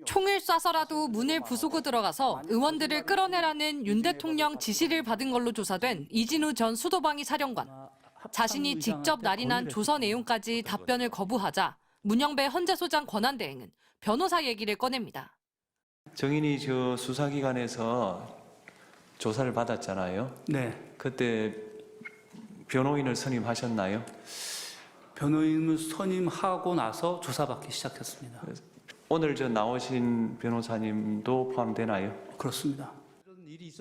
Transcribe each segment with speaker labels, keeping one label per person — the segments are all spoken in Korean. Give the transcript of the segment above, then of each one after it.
Speaker 1: 총을 쏴서라도 문을 부수고 들어가서 의원들을 끌어내라는 윤 대통령 지시를 받은 걸로 조사된 이진우 전 수도방위 사령관. 자신이 직접 날인한 조서 내용까지 답변을 거부하자 문영배 헌재소장 권한대행은 변호사 얘기를 꺼냅니다.
Speaker 2: 정인이 저 수사기관에서 조사를 받았잖아요.
Speaker 3: 네.
Speaker 2: 그때 변호인을 선임하셨나요?
Speaker 3: 변호인을 선임하고 나서 조사받기 시작했습니다.
Speaker 2: 오늘 저 나오신 변호사님도 포함되나요?
Speaker 3: 그렇습니다.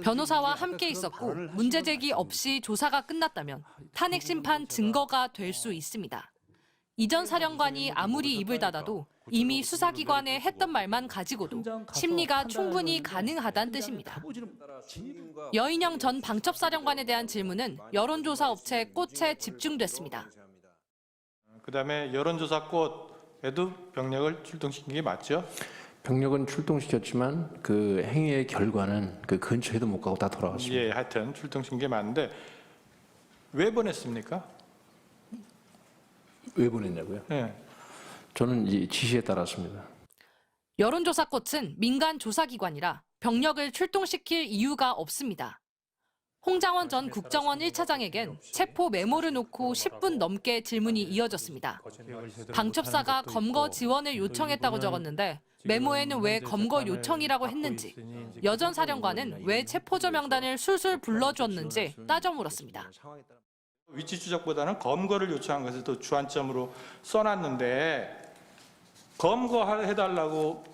Speaker 1: 변호사와 함께 있었고 문제 제기 없이 조사가 끝났다면 탄핵 심판 증거가 될 수 있습니다. 이전 사령관이 아무리 입을 닫아도 이미 수사기관에 했던 말만 가지고도 심리가 충분히 가능하다는 뜻입니다. 여인영 전 방첩사령관에 대한 질문은 여론조사 업체 꽃에 집중됐습니다.
Speaker 4: 그다음에 여론조사 꽃에도 병력을 출동시킨 게 맞죠?
Speaker 5: 병력은 출동시켰지만 그 행위의 결과는 그 근처에도 못 가고 다 돌아갔습니다.
Speaker 4: 예, 하여튼 출동시킨 게 맞는데 왜 보냈습니까?
Speaker 5: 왜 보냈냐고요?
Speaker 4: 예.
Speaker 5: 저는 이 지시에 따랐습니다.
Speaker 1: 여론조사 꽃은 민간 조사기관이라 병력을 출동시킬 이유가 없습니다. 홍장원 전 국정원 1차장에겐 체포 메모를 놓고 10분 넘게 질문이 이어졌습니다. 방첩사가 검거 지원을 요청했다고 적었는데 메모에는 왜 검거 요청이라고 했는지, 여전 사령관은 왜 체포조 명단을 술술 불러주었는지 따져 물었습니다.
Speaker 4: 위치 추적보다는 검거를 요청한 것을 또 주안점으로 써놨는데 검거해달라고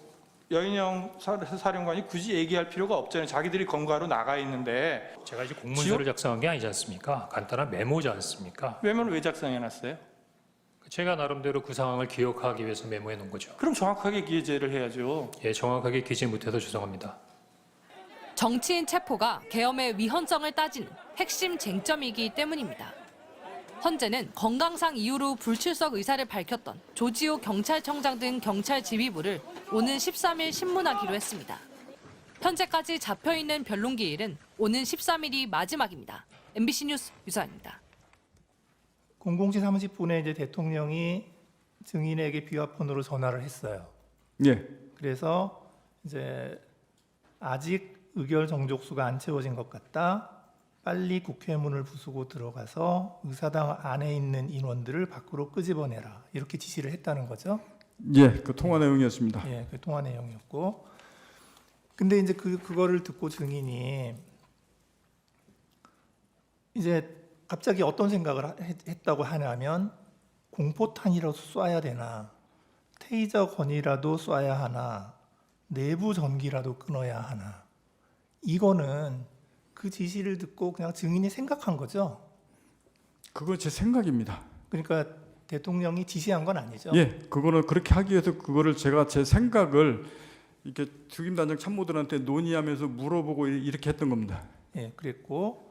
Speaker 4: 여인영 사령관이 굳이 얘기할 필요가 없잖아요. 자기들이 검거하러 나가 있는데.
Speaker 6: 제가 이제 공문서를 작성한 게 아니지 않습니까? 간단한 메모지 않습니까?
Speaker 4: 메모를 왜 작성해놨어요?
Speaker 6: 제가 나름대로 그 상황을 기억하기 위해서 메모해 놓은 거죠.
Speaker 4: 그럼 정확하게 기재를 해야죠.
Speaker 6: 예, 정확하게 기재 못해서 죄송합니다.
Speaker 1: 정치인 체포가 계엄의 위헌성을 따지는 핵심 쟁점이기 때문입니다. 헌재는 건강상 이유로 불출석 의사를 밝혔던 조지호 경찰청장 등 경찰 지휘부를 오는 13일 신문하기로 했습니다. 현재까지 잡혀있는 변론기일은 오는 13일이 마지막입니다. MBC 뉴스 유서연입니다.
Speaker 7: 00시 30분에 이제 대통령이 증인에게 비화폰으로 전화를 했어요.
Speaker 8: 예.
Speaker 7: 그래서 이제 아직 의결 정족수가 안 채워진 것 같다. 빨리 국회문을 부수고 들어가서 의사당 안에 있는 인원들을 밖으로 끄집어내라. 이렇게 지시를 했다는 거죠.
Speaker 8: 예, 그 통화 내용이었습니다.
Speaker 7: 예, 그 통화 내용이었고. 근데 이제 그거를 듣고 증인이 이제 갑자기 어떤 생각을 했다고 하냐면 공포탄이라도 쏴야 되나, 테이저건이라도 쏴야 하나, 내부 전기라도 끊어야 하나. 이거는 그 지시를 듣고 그냥 증인이 생각한 거죠.
Speaker 8: 그건 제 생각입니다.
Speaker 7: 그러니까 대통령이 지시한 건 아니죠.
Speaker 8: 예, 그거는 그렇게 하기 위해서 그거를 제가 제 생각을 이렇게 특임단장 참모들한테 논의하면서 물어보고 이렇게 했던 겁니다.
Speaker 7: 예, 그랬고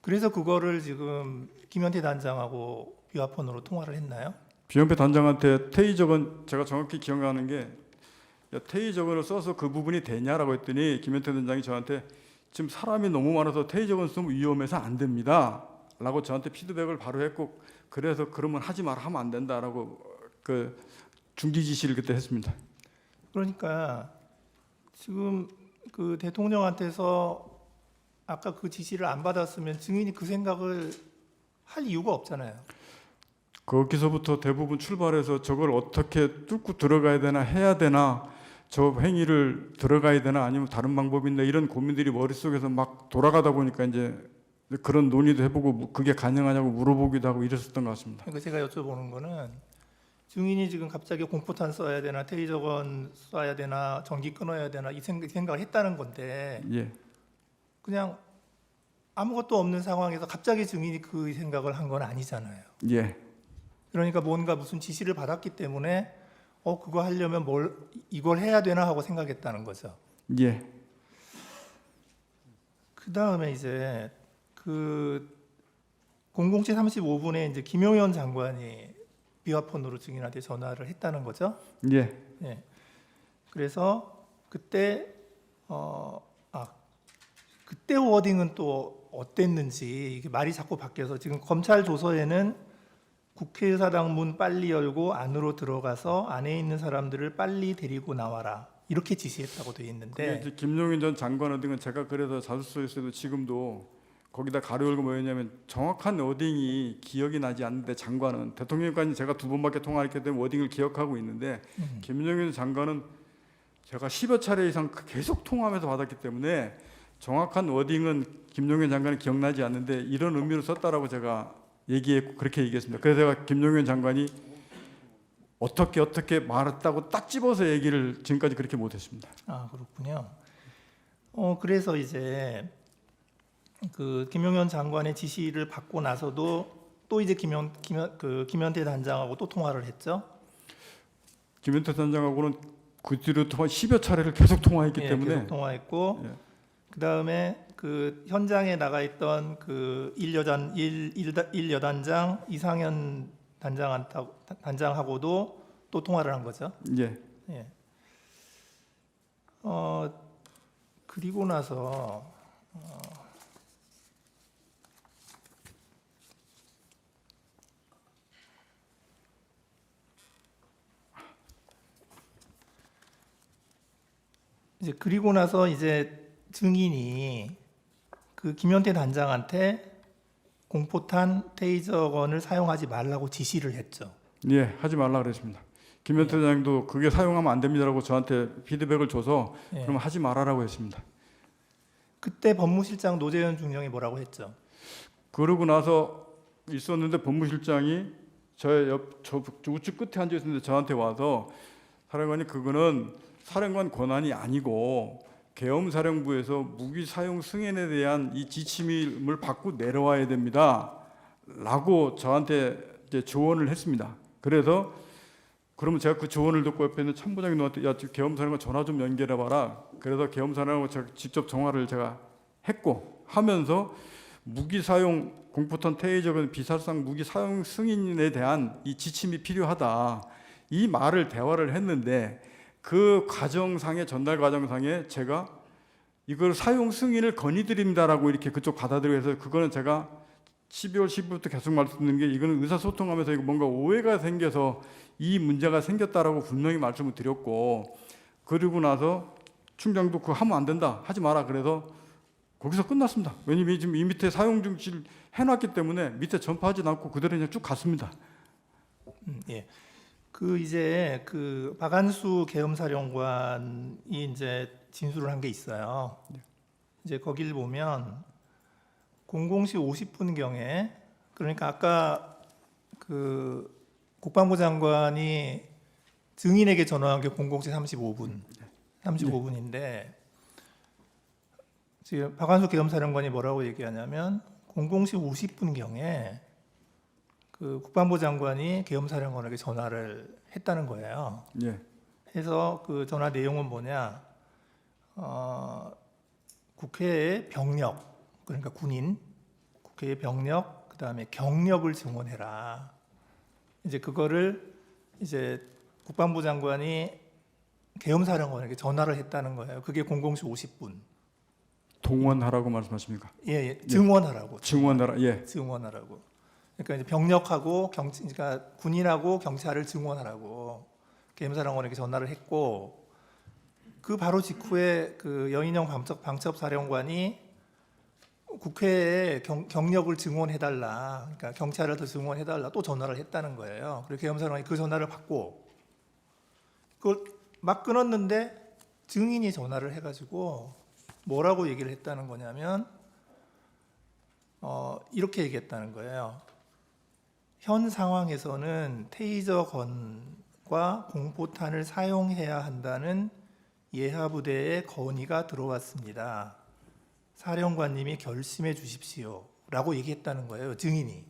Speaker 7: 그래서 그거를 지금 김현태 단장하고 비화폰으로 통화를 했나요?
Speaker 8: 비연패 단장한테 테이저건 제가 정확히 기억나는 게 야, 테이저건을 써서 그 부분이 되냐라고 했더니 김현태 단장이 저한테 지금 사람이 너무 많아서 테이저건 쓰면 위험해서 안 됩니다 라고 저한테 피드백을 바로 했고 그래서 그러면 하지 마라 하면 안 된다라고 그 중지 지시를 그때 했습니다.
Speaker 7: 그러니까 지금 그 대통령한테서 아까 그 지시를 안 받았으면 증인이 그 생각을 할 이유가 없잖아요.
Speaker 8: 거기서부터 대부분 출발해서 저걸 어떻게 뚫고 들어가야 되나 해야 되나 저 행위를 들어가야 되나 아니면 다른 방법이 있나 이런 고민들이 머릿속에서 막 돌아가다 보니까 이제 그런 논의도 해보고 그게 가능하냐고 물어보기도 하고 이랬었던 것 같습니다.
Speaker 7: 그러니까 제가 여쭤보는 거는 증인이 지금 갑자기 공포탄 써야 되나 테이저건 쏴야 되나 전기 끊어야 되나 이 생각을 했다는 건데
Speaker 8: 예.
Speaker 7: 그냥 아무것도 없는 상황에서 갑자기 증인이 그 생각을 한 건 아니잖아요.
Speaker 8: 예.
Speaker 7: 그러니까 뭔가 무슨 지시를 받았기 때문에 그거 하려면 이걸 해야 되나 하고 생각했다는 거죠.
Speaker 8: 예.
Speaker 7: 그 다음에 이제 그 00시 35분에 이제 김용현 장관이 비화폰으로 증인한테 전화를 했다는 거죠.
Speaker 8: 예.
Speaker 7: 예. 그래서 그때 그때 워딩은 또 어땠는지 이게 말이 자꾸 바뀌어서 지금 검찰 조서에는 국회의사당 문 빨리 열고 안으로 들어가서 안에 있는 사람들을 빨리 데리고 나와라 이렇게 지시했다고 되어
Speaker 8: 그게
Speaker 7: 있는데
Speaker 8: 이제 김용인 전 장관 등은 제가 그래서 자수서에서도 지금도 거기다 가로 열고 뭐였냐면 정확한 워딩이 기억이 나지 않는데 장관은 대통령까지 제가 2번밖에 통화했기 때문에 워딩을 기억하고 있는데 김용인 장관은 제가 10여 차례 이상 계속 통화하면서 받았기 때문에 정확한 워딩은 김용인 장관이 기억나지 않는데 이런 의미로 썼다라고 제가 얘기했고 그렇게 얘기했습니다. 그래서 제가 김용인 장관이 어떻게 말했다고 딱 집어서 얘기를 지금까지 그렇게 못했습니다.
Speaker 7: 아 그렇군요. 그래서 이제 그 김용현 장관의 지시를 받고 나서도 또 이제 김현태 단장하고 또 통화를 했죠.
Speaker 8: 김현태 단장하고는 그 뒤로 통화 10여 차례를 계속 통화했기
Speaker 7: 예,
Speaker 8: 때문에
Speaker 7: 계속 통화했고
Speaker 8: 예.
Speaker 7: 그 다음에 그 현장에 나가 있던 그 일여단장 이상현 단장하고도 또 통화를 한 거죠.
Speaker 8: 예.
Speaker 7: 예. 그리고 나서 이제 증인이 그 김현태 단장한테 공포탄 테이저건을 사용하지 말라고 지시를 했죠.
Speaker 8: 예, 하지 말라 그랬습니다. 김현태 단장도 그게 사용하면 안 됩니다라고 저한테 피드백을 줘서
Speaker 7: 예.
Speaker 8: 그럼 하지 말아라고 했습니다.
Speaker 7: 그때 법무실장 노재현 중령이 뭐라고 했죠?
Speaker 8: 그러고 나서 있었는데 법무실장이 저 우측 끝에 앉아 있었는데 저한테 와서 사령관이 그거는 사령관 권한이 아니고 계엄사령부에서 무기 사용 승인에 대한 이 지침을 받고 내려와야 됩니다.라고 저한테 이제 조언을 했습니다. 그래서 그러면 제가 그 조언을 듣고 옆에 있는 참부장이 너한테 야 계엄사령관 전화 좀 연결해봐라. 그래서 계엄사령관 제가 직접 전화를 제가 했고 하면서 무기 사용 공포탄 테이저건 비살상 무기 사용 승인에 대한 이 지침이 필요하다. 이 말을 대화를 했는데 그 과정상의 전달 과정상에 제가 이걸 사용 승인을 건의드립니다라고 이렇게 그쪽 받아들여서 그거는 제가 12월 10일부터 계속 말씀드린 게 이거는 의사소통하면서 이거 뭔가 오해가 생겨서 이 문제가 생겼다라고 분명히 말씀을 드렸고 그리고 나서 충장도 그거 하면 안 된다 하지 마라 그래서 거기서 끝났습니다. 왜냐면 지금 이 밑에 사용 중지를 해놨기 때문에 밑에 전파하지 않고 그대로 그냥 쭉 갔습니다.
Speaker 7: 예. 그 이제 그 박안수 계엄사령관이 이제 진술을 한 게 있어요. 이제 거기를 보면 00시 50분경에 그러니까 아까 그 국방부 장관이 증인에게 전화한 게 00시 35분인데 지금 박안수 계엄사령관이 뭐라고 얘기하냐면 00시 50분경에 그 국방부 장관이 계엄사령관에게 전화를 했다는 거예요.
Speaker 8: 예.
Speaker 7: 해서 그 전화 내용은 뭐냐? 국회의 병력, 그러니까 군인, 국회의 병력, 그 다음에 경력을 증원해라. 이제 그거를 이제 국방부 장관이 계엄사령관에게 전화를 했다는 거예요. 그게 00시 50분.
Speaker 8: 동원하라고 말씀하십니까?
Speaker 7: 예, 증원하라고.
Speaker 8: 증원하라. 예.
Speaker 7: 증원하라고. 그러니까 이제 병력하고 그러니까 군인하고 경찰을 증원하라고 계엄사령관에게 전화를 했고 그 바로 직후에 그 여인영 방첩사령관이 국회에 경력을 증원해달라, 그러니까 경찰을 더 증원해달라 또 전화를 했다는 거예요. 그리고 계엄사령관이 그 전화를 받고 그걸 막 끊었는데 증인이 전화를 해가지고 뭐라고 얘기를 했다는 거냐면 이렇게 얘기했다는 거예요. 현 상황에서는 테이저건과 공포탄을 사용해야 한다는 예하부대의 건의가 들어왔습니다. 사령관님이 결심해 주십시오라고 얘기했다는 거예요. 증인이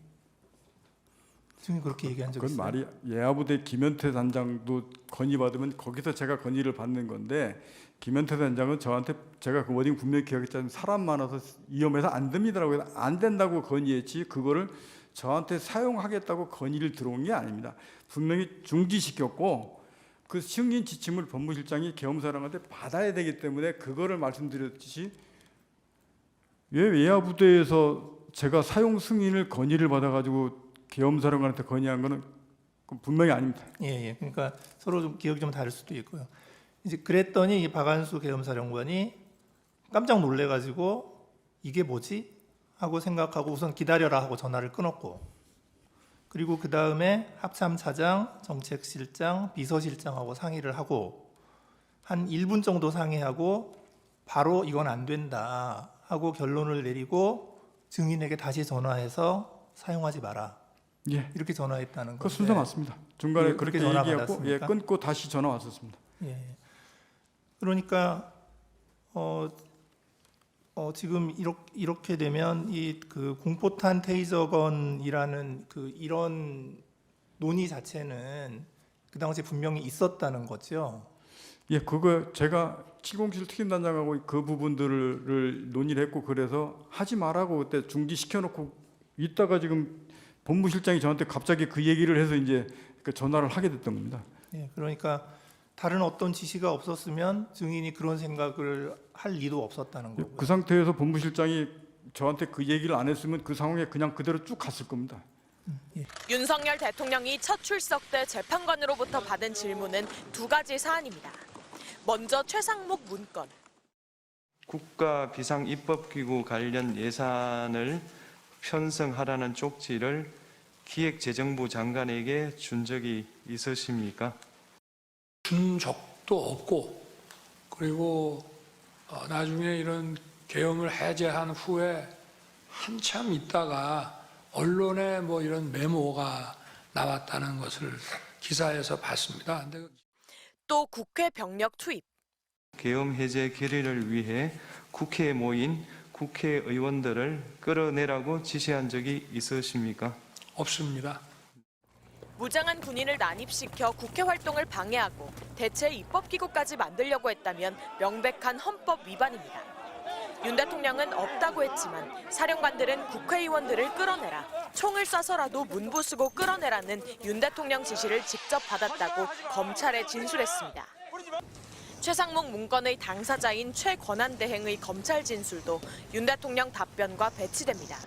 Speaker 7: 그렇게 얘기한 적
Speaker 8: 그건
Speaker 7: 있어요.
Speaker 8: 말이 예하부대 김현태 단장도 건의받으면 거기서 제가 건의를 받는 건데 김현태 단장은 저한테 제가 그 워딩 분명히 기억했잖아요. 사람 많아서 위험해서 안 됩니다라고 해서 안 된다고 건의했지 그거를 저한테 사용하겠다고 건의를 들어온 게 아닙니다. 분명히 중지시켰고 그 승인 지침을 법무실장이 계엄사령한테 받아야 되기 때문에 그거를 말씀드렸듯이 왜 예하부대에서 제가 사용 승인을 건의를 받아가지고 계엄사령관한테 건의한 거는 분명히 아닙니다.
Speaker 7: 예. 그러니까 서로 좀 기억이 좀 다를 수도 있고요. 이제 그랬더니 이 박한수 계엄사령관이 깜짝 놀래가지고 이게 뭐지? 하고 생각하고 우선 기다려라 하고 전화를 끊었고, 그리고 그 다음에 합참차장, 정책실장, 비서실장하고 상의를 하고 한 1분 정도 상의하고 바로 이건 안 된다 하고 결론을 내리고 증인에게 다시 전화해서 사용하지 마라.
Speaker 8: 예,
Speaker 7: 이렇게 전화했다는
Speaker 8: 그
Speaker 7: 건데.
Speaker 8: 순서 맞습니다. 중간에
Speaker 7: 예,
Speaker 8: 그렇게
Speaker 7: 그렇게 전화
Speaker 8: 얘기하고
Speaker 7: 받았습니까?
Speaker 8: 끊고 다시 전화 왔었습니다.
Speaker 7: 예. 그러니까 지금 이렇게 되면 이 그 공포탄 테이저건이라는 그 이런 논의 자체는 그 당시에 분명히 있었다는 거죠.
Speaker 8: 예, 그거 제가 707 특임단장하고 그 부분들을 논의를 했고 그래서 하지 말라고 그때 중지시켜놓고 있다가 지금 본부실장이 저한테 갑자기 그 얘기를 해서 이제 그 전화를 하게 됐던 겁니다.
Speaker 7: 예, 그러니까 다른 어떤 지시가 없었으면 증인이 그런 생각을 할 리도 없었다는
Speaker 8: 예,
Speaker 7: 거고요.
Speaker 8: 그 상태에서 본부실장이 저한테 그 얘기를 안 했으면 그 상황에 그냥 그대로 쭉 갔을 겁니다.
Speaker 9: 윤석열 대통령이 첫 출석 때 재판관으로부터 받은 질문은 두 가지 사안입니다. 먼저 최상목 문건.
Speaker 2: 국가 비상 입법기구 관련 예산을 편성하라는 쪽지를 기획재정부 장관에게 준 적이 있으십니까?
Speaker 10: 준 적도 없고, 그리고 나중에 이런 계엄을 해제한 후에 한참 있다가 언론에 뭐 이런 메모가 나왔다는 것을 기사에서 봤습니다. 근데
Speaker 9: 또 국회 병력 투입.
Speaker 2: 계엄 해제 결의를 위해 국회에 모인 국회의원들을 끌어내라고 지시한 적이 있으십니까?
Speaker 10: 없습니다.
Speaker 9: 무장한 군인을 난입시켜 국회 활동을 방해하고 대체 입법기구까지 만들려고 했다면 명백한 헌법 위반입니다. 윤 대통령은 없다고 했지만 사령관들은 국회의원들을 끌어내라, 총을 쏴서라도 문부수고 끌어내라는 윤 대통령 지시를 직접 받았다고 검찰에 진술했습니다. 최상목 문건의 당사자인 최권한대행의 검찰 진술도 윤 대통령 답변과 배치됩니다.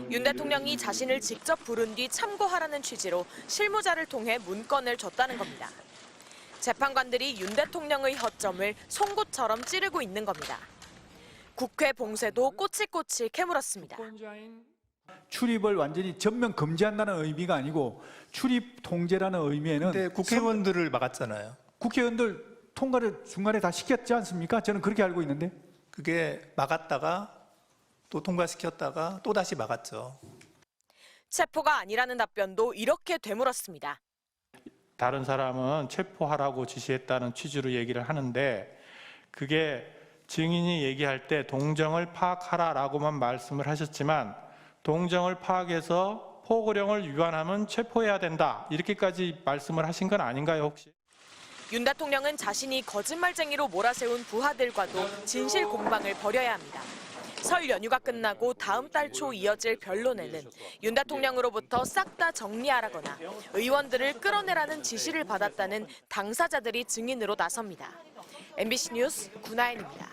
Speaker 9: 윤 대통령이 자신을 직접 부른 뒤 참고하라는 취지로 실무자를 통해 문건을 줬다는 겁니다. 재판관들이 윤 대통령의 허점을 송곳처럼 찌르고 있는 겁니다. 국회 봉쇄도 꼬치꼬치 캐물었습니다.
Speaker 11: 출입을 완전히 전면 금지한다는 의미가 아니고 출입 통제라는 의미에는
Speaker 7: 근데 국회의원들을 막았잖아요.
Speaker 11: 국회의원들 통과를 중간에 다 시켰지 않습니까? 저는 그렇게 알고 있는데.
Speaker 7: 그게 막았다가 또 통과시켰다가 또 다시 막았죠.
Speaker 9: 체포가 아니라는 답변도 이렇게 되물었습니다.
Speaker 4: 다른 사람은 체포하라고 지시했다는 취지로 얘기를 하는데 그게 증인이 얘기할 때 동정을 파악하라라고만 말씀을 하셨지만 동정을 파악해서 포고령을 위반하면 체포해야 된다 이렇게까지 말씀을 하신 건 아닌가요 혹시?
Speaker 9: 윤 대통령은 자신이 거짓말쟁이로 몰아세운 부하들과도 진실 공방을 벌여야 합니다. 설 연휴가 끝나고 다음 달 초 이어질 변론에는 윤 대통령으로부터 싹 다 정리하라거나 의원들을 끌어내라는 지시를 받았다는 당사자들이 증인으로 나섭니다. MBC 뉴스 구나연입니다.